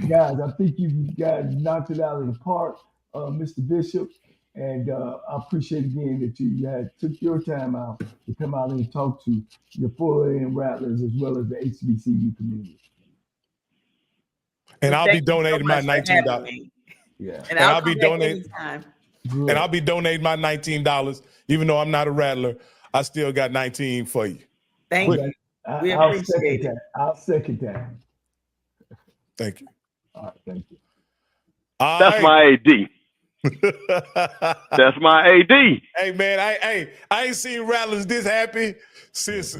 Speaker 3: Guys, I think you guys knocked it out of the park, Mr. Bishop. And I appreciate again that you took your time out to come out and talk to your Florida A&M Rattlers as well as the HBCU community.
Speaker 1: And I'll be donating my $19.
Speaker 4: Yeah. And I'll be donating.
Speaker 1: And I'll be donating my $19, even though I'm not a Rattler. I still got 19 for you.
Speaker 4: Thank you. We appreciate it.
Speaker 3: I'll second that.
Speaker 1: Thank you.
Speaker 3: All right, thank you.
Speaker 2: That's my AD. That's my AD.
Speaker 1: Hey man, I ain't seen Rattlers this happy since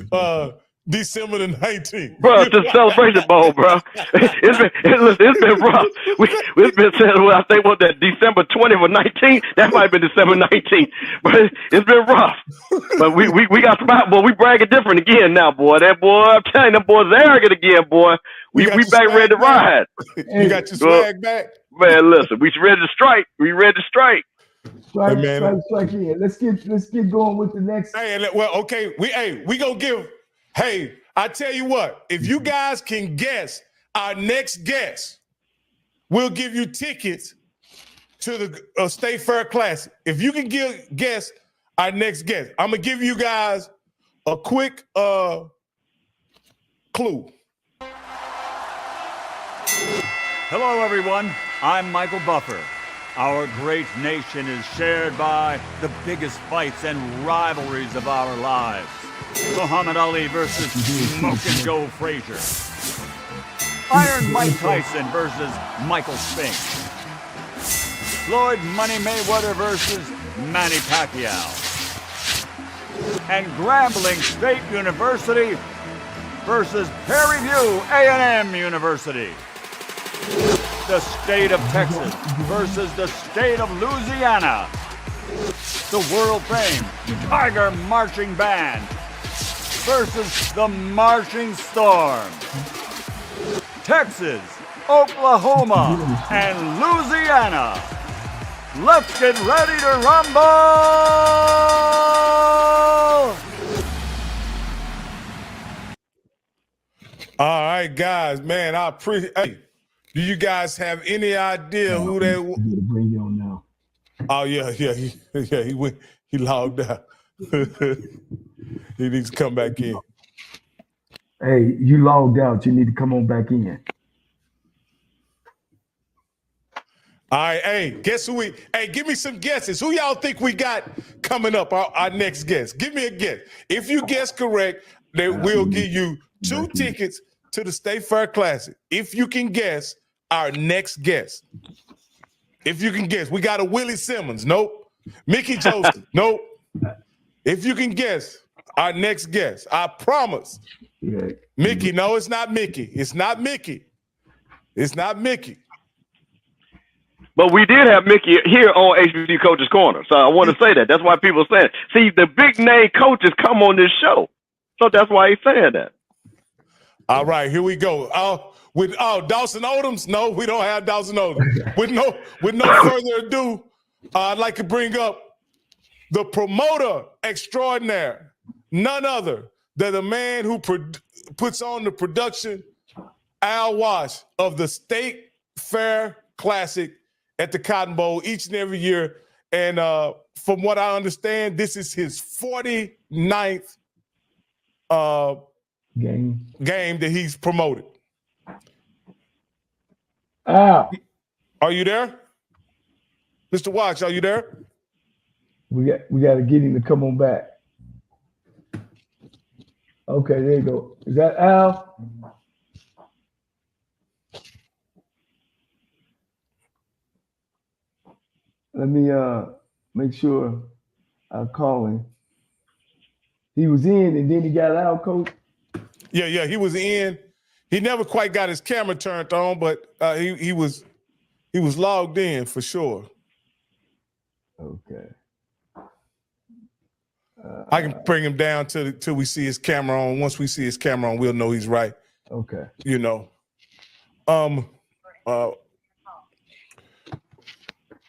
Speaker 1: December the 19th.
Speaker 2: Bro, it's the Celebration Bowl, bro. It's been rough. It's been said, well, I think, what, that December 20th or 19th? That might have been December 19th. But it's been rough. But we got spot, boy. We bragging different again now, boy. That boy, I'm telling you, them boys arrogant again, boy. We back ready to ride.
Speaker 1: You got your swag back?
Speaker 2: Man, listen, we ready to strike. We ready to strike.
Speaker 3: Strike in. Let's get going with the next.
Speaker 1: Hey, well, okay. We gonna give. Hey, I tell you what. If you guys can guess our next guest, we'll give you tickets to the State Fair Classic. If you can guess our next guest, I'm gonna give you guys a quick clue.
Speaker 5: Hello, everyone. I'm Michael Buffer. Our great nation is shared by the biggest fights and rivalries of our lives. Muhammad Ali versus Smokin' Joe Frazier. Iron Mike Tyson versus Michael Spinks. Floyd Money Mayweather versus Manny Pacquiao. And Grambling State University versus Prairie View A&M University. The state of Texas versus the state of Louisiana. The world-famed Tiger Marching Band versus the Marching Storm. Texas, Oklahoma, and Louisiana. Let's get ready to rumble!
Speaker 1: All right, guys, man, I appreciate. Hey, do you guys have any idea who they?
Speaker 3: Bring you on now.
Speaker 1: Oh yeah, he went. He logged out. He needs to come back in.
Speaker 3: Hey, you logged out. You need to come on back in.
Speaker 1: All right, hey, guess who we? Hey, give me some guesses. Who y'all think we got coming up? Our next guest. Give me a guess. If you guess correct, then we'll give you 2 tickets to the State Fair Classic. If you can guess our next guest. If you can guess, we got a Willie Simmons. Nope. Mickey Joseph. Nope. If you can guess our next guest, I promise.
Speaker 3: Yeah.
Speaker 1: Mickey, no, it's not Mickey. It's not Mickey. It's not Mickey.
Speaker 2: But we did have Mickey here on HBCU Coaches Corner. So I want to say that. That's why people are saying, see, the big name coaches come on this show. So that's why he's saying that.
Speaker 1: All right, here we go. Dawson Odoms? No, we don't have Dawson Odoms. With no further ado, I'd like to bring up the promoter extraordinaire, none other than the man who puts on the production, Al Wash, of the State Fair Classic at the Cotton Bowl each and every year. And from what I understand, this is his 49th game that he's promoted.
Speaker 3: Al,
Speaker 1: are you there? Mr. Watch, are you there?
Speaker 3: We got to get him to come on back. Okay, there you go. Is that Al? Let me make sure I call him. He was in and then he got out, Coach?
Speaker 1: Yeah, he was in. He never quite got his camera turned on, but he was logged in for sure.
Speaker 3: Okay.
Speaker 1: I can bring him down till we see his camera on. Once we see his camera on, we'll know he's right.
Speaker 3: Okay.
Speaker 1: You know.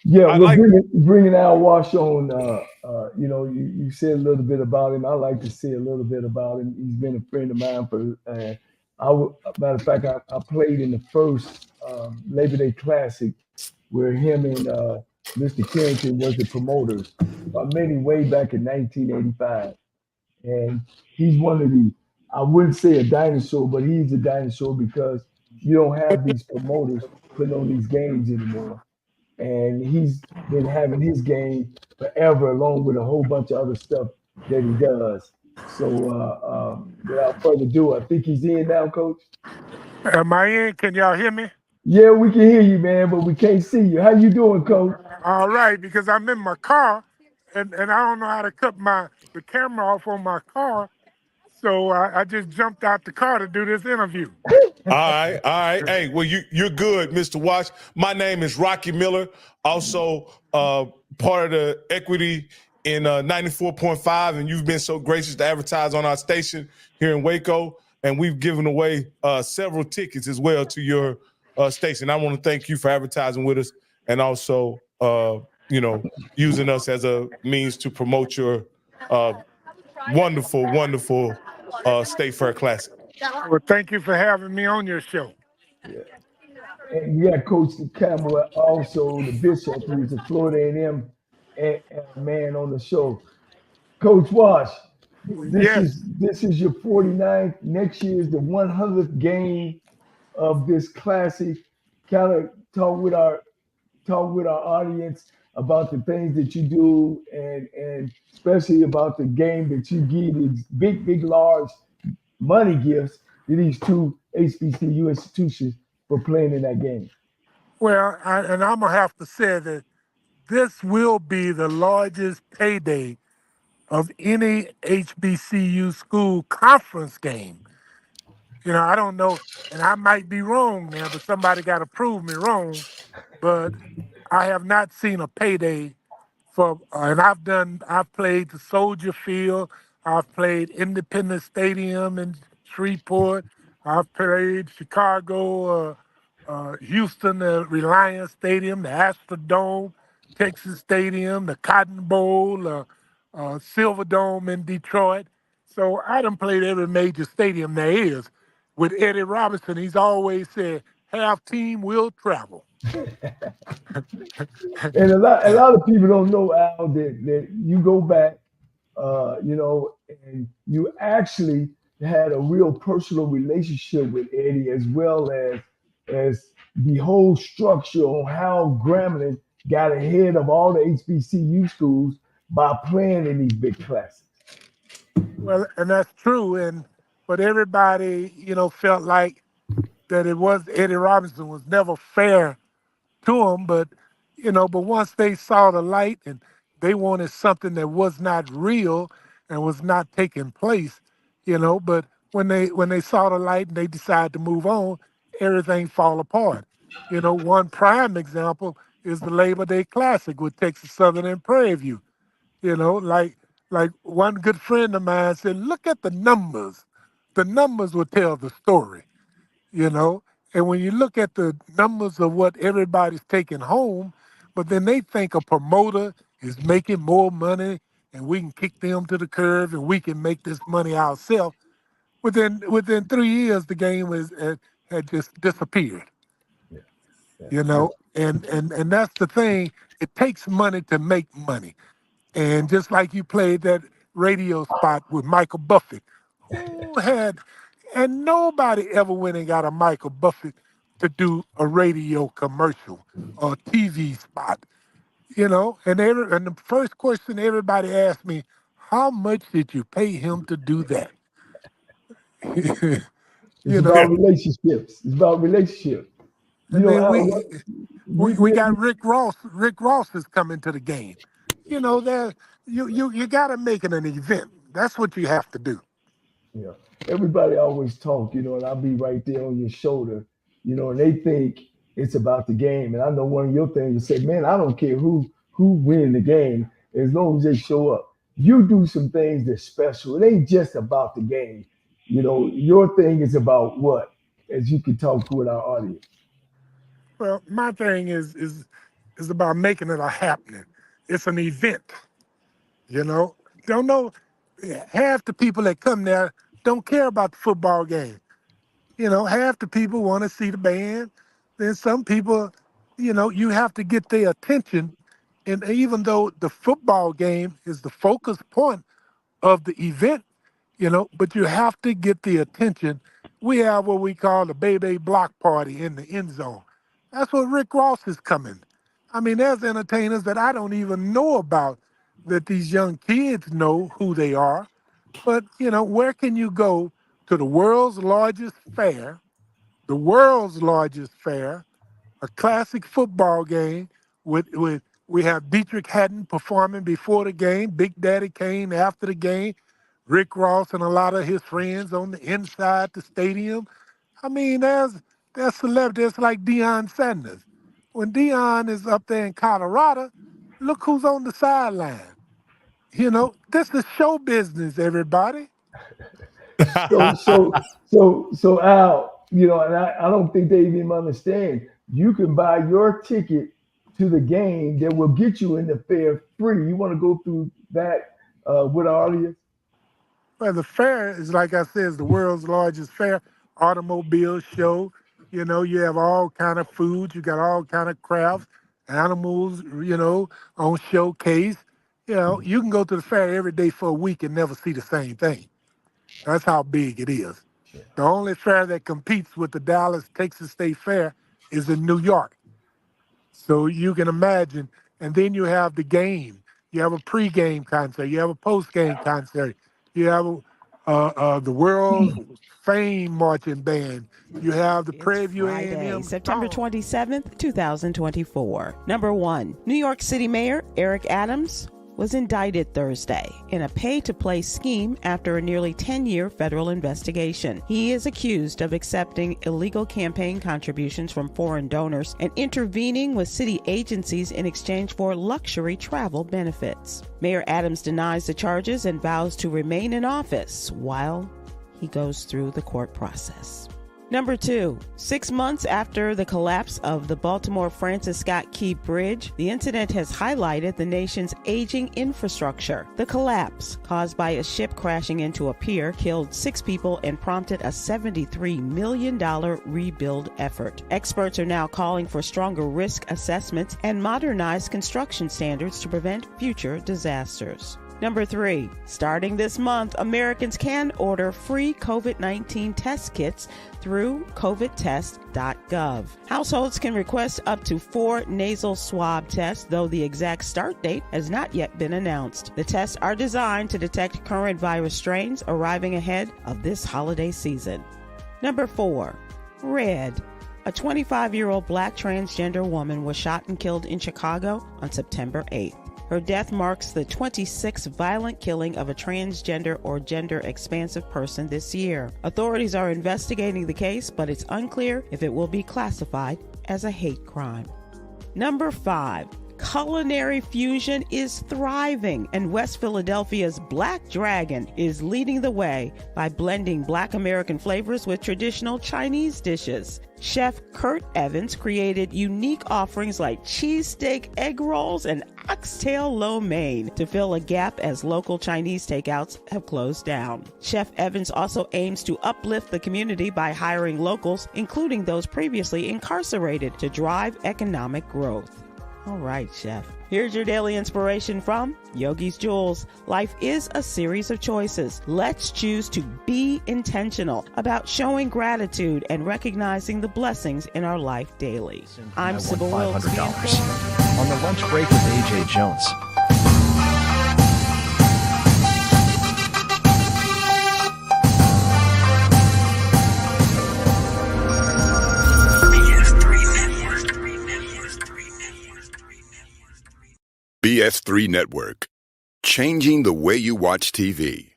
Speaker 3: Yeah, we're bringing Al Wash on. You said a little bit about him. I like to say a little bit about him. He's been a friend of mine for. Matter of fact, I played in the first Labor Day Classic where him and Mr. Carrington was the promoters. I met him way back in 1985, and he's one of the. I wouldn't say a dinosaur, but he's a dinosaur because you don't have these promoters putting on these games anymore. And he's been having his game forever, along with a whole bunch of other stuff that he does. So without further ado, I think he's in now, Coach.
Speaker 6: Am I in? Can y'all hear me?
Speaker 3: Yeah, we can hear you, man, but we can't see you. How you doing, Coach?
Speaker 6: All right, because I'm in my car and I don't know how to cut the camera off on my car. So I just jumped out the car to do this interview.
Speaker 1: All right, all right. Hey, well, you're good, Mr. Watch. My name is Rocky Miller, also part of the equity in 94.5, and you've been so gracious to advertise on our station here in Waco, and we've given away several tickets as well to your station. I want to thank you for advertising with us, and also, using us as a means to promote your wonderful, wonderful State Fair Classic.
Speaker 6: Well, thank you for having me on your show.
Speaker 3: Yeah. And we got Coach Campbell, also the Bishop, who's a Florida A&M man on the show. Coach Wash,
Speaker 6: Yes.
Speaker 3: this is your 49th. Next year is the 100th game of this classic. Kind of talk with our audience about the things that you do, and especially about the game that you give these big, large money gifts to these two HBCU institutions for playing in that game.
Speaker 6: Well, I'm going to have to say that this will be the largest payday of any HBCU school conference game. I don't know, and I might be wrong now, but somebody got to prove me wrong. But I have not seen a payday and I've played the Soldier Field, I've played Independence Stadium in Shreveport, I've played Chicago, Houston, the Reliance Stadium, the Astrodome, Texas Stadium, the Cotton Bowl, Silver Dome in Detroit. So I done played every major stadium there is. With Eddie Robinson, he's always said, half team will travel.
Speaker 3: And a lot of people don't know, Al, that you go back, and you actually had a real personal relationship with Eddie, as well as the whole structure on how Grambling got ahead of all the HBCU schools by playing in these big classes.
Speaker 6: Well, and that's true. But everybody, felt like that Eddie Robinson was never fair to him. But once they saw the light and they wanted something that was not real and was not taking place, but when they saw the light and they decided to move on, everything fall apart. One prime example is the Labor Day Classic with Texas Southern and Prairie View. Like one good friend of mine said, look at the numbers. The numbers will tell the story, And when you look at the numbers of what everybody's taking home, but then they think a promoter is making more money and we can kick them to the curb and we can make this money ourselves. Within 3 years, the game had just disappeared, And that's the thing. It takes money to make money. And just like you played that radio spot with Michael Buffett, and nobody ever went and got a Michael Buffett to do a radio commercial or TV spot, and the first question everybody asked me, how much did you pay him to do that?
Speaker 3: It's about relationships. It's about relationships.
Speaker 6: And then we got Rick Ross. Rick Ross is coming to the game. There you got to make it an event. That's what you have to do.
Speaker 3: Yeah. Everybody always talk, and I'll be right there on your shoulder, and they think it's about the game. And I know one of your things, you say, man, I don't care who win the game as long as they show up. You do some things that's special. It ain't just about the game. Your thing is about what, as you can talk to with our audience.
Speaker 6: Well, my thing is about making it a happening. It's an event. Don't know, half the people that come there don't care about the football game. Half the people want to see the band. Then some people, you have to get their attention. And even though the football game is the focus point of the event, but you have to get the attention. We have what we call the baby block party in the end zone. That's what Rick Ross is coming. I mean, there's entertainers that I don't even know about that these young kids know who they are. But, where can you go to the world's largest fair, a classic football game we have Dietrich Haddon performing before the game, Big Daddy Kane after the game, Rick Ross and a lot of his friends on the inside the stadium. I mean, there's celebrities like Deion Sanders. When Deion is up there in Colorado, look who's on the sideline. This is show business, everybody.
Speaker 3: So Al, and I don't think they even understand. You can buy your ticket to the game that will get you in the fair free. You want to go through that with our audience?
Speaker 6: Well, the fair is, like I said, is the world's largest fair, automobile show. You have all kind of foods. You got all kind of crafts, animals, on showcase. You can go to the fair every day for a week and never see the same thing. That's how big it is. The only fair that competes with the Dallas, Texas State Fair is in New York. So you can imagine. And then you have the game. You have a pregame concert. You have a postgame concert. You have the world fame marching band. You have the Prairie View A&M.
Speaker 7: September 27th, 2024. Number 1, New York City Mayor Eric Adams was indicted Thursday in a pay-to-play scheme after a nearly 10-year federal investigation. He is accused of accepting illegal campaign contributions from foreign donors and intervening with city agencies in exchange for luxury travel benefits. Mayor Adams denies the charges and vows to remain in office while he goes through the court process. Number 2, 6 months after the collapse of the Baltimore Francis Scott Key Bridge, the incident has highlighted the nation's aging infrastructure. The collapse, caused by a ship crashing into a pier, killed 6 people and prompted a $73 million rebuild effort. Experts are now calling for stronger risk assessments and modernized construction standards to prevent future disasters. Number 3, starting this month, Americans can order free COVID-19 test kits through covidtest.gov. Households can request up to 4 nasal swab tests, though the exact start date has not yet been announced. The tests are designed to detect current virus strains arriving ahead of this holiday season. Number 4, Red. A 25-year-old black transgender woman was shot and killed in Chicago on September 8th. Her death marks the 26th violent killing of a transgender or gender-expansive person this year. Authorities are investigating the case, but it's unclear if it will be classified as a hate crime. Number 5. Culinary fusion is thriving, and West Philadelphia's Black Dragon is leading the way by blending Black American flavors with traditional Chinese dishes. Chef Kurt Evans created unique offerings like cheesesteak egg rolls and oxtail lo mein to fill a gap as local Chinese takeouts have closed down. Chef Evans also aims to uplift the community by hiring locals, including those previously incarcerated, to drive economic growth. All right, Chef. Here's your daily inspiration from Yogi's Jewels. Life is a series of choices. Let's choose to be intentional about showing gratitude and recognizing the blessings in our life daily. I'm Sybil Wilkes.
Speaker 8: $500 on the lunch break with AJ Jones.
Speaker 9: BS3 Network, changing the way you watch TV.